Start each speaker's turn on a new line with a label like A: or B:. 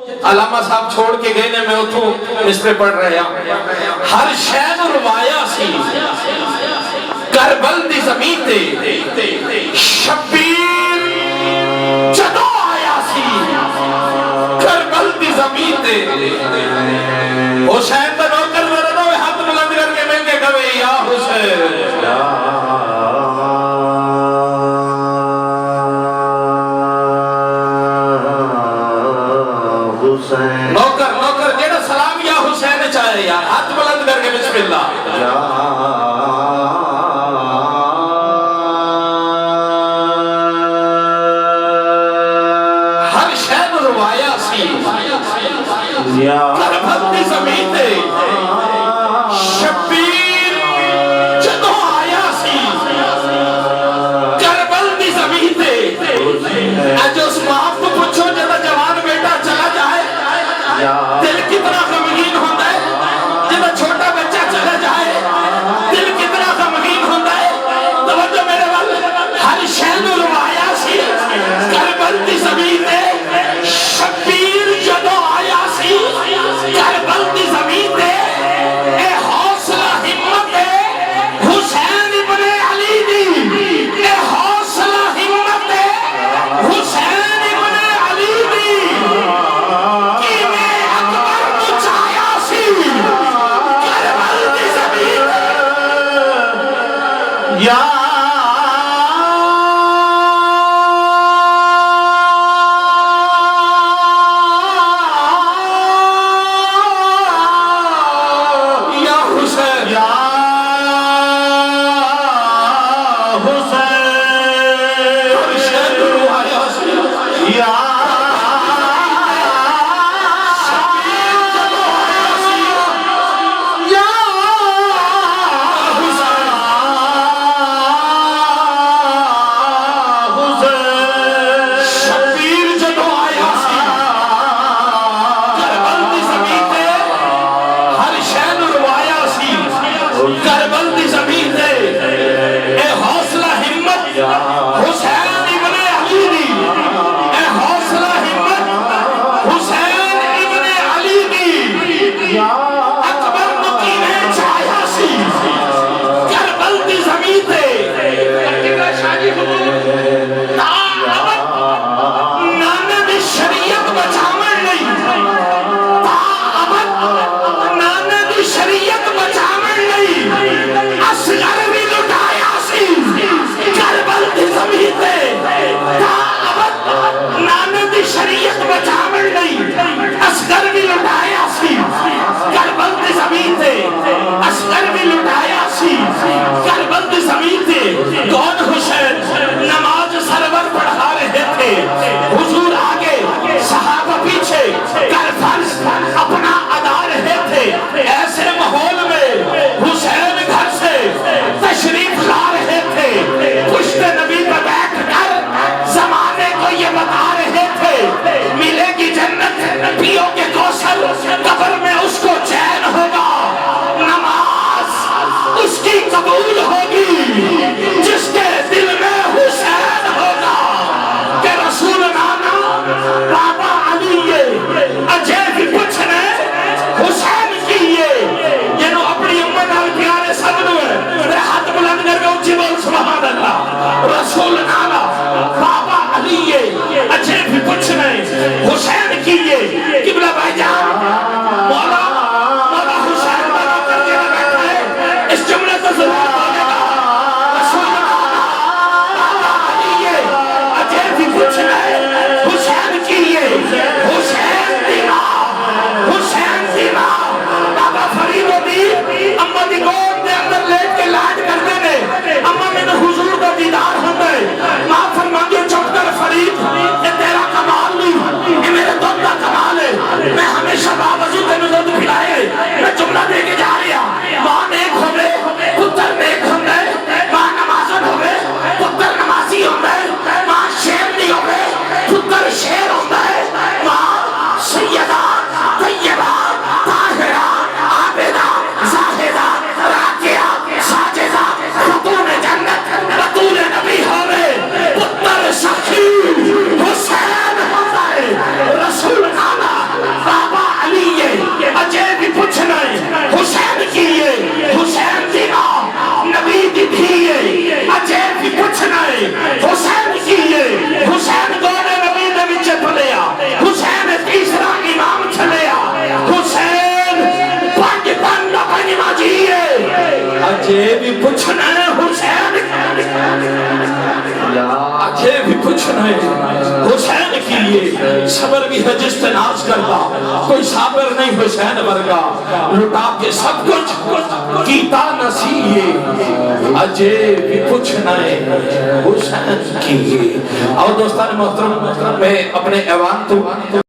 A: علامہ صاحب چھوڑ کے گئے نے میں اتھوں اس پہ پڑھ رہے ہیں ہر شہن روایا سی کربل دی زمین تے شبیر جدو آیا سی کربل دی زمین تے حسین دا نوکر ذرا دو ہاتھ بلند کر کے مل کے کہے یا حسین نوکر جیڑا سلام یا حسین چاہے یار ہاتھ بلند کر کے بسم اللہ ہر شہن روایا سی کربل دی زمین تے شبیر جدو آیا سی کربل دی زمین تے اج اس باپ کو پوچھو جدا جوان بیٹا چلا جائے دل کتنا غمگین ہوتا ہے جب چھوٹا بچہ چلا جائے دل کتنا غمگین ہوتا ہے توجہ میرے والے ہر شہن روایا سی کربل دی زمین تے شبیر جدو آیا سی کربل دی زمین تے پوچھنا ہے حسین اجے بھی پوچھنا ہے حسین کی یہ صبر بھی ہے جس سے ناز کرتا کوئی صابر نہیں حسین ورگا لٹا کے سب کچھ کیتا نصیحے اجے بھی پوچھنا ہے حسین کی یہ اور دوستان محترم میں اپنے ایوان تو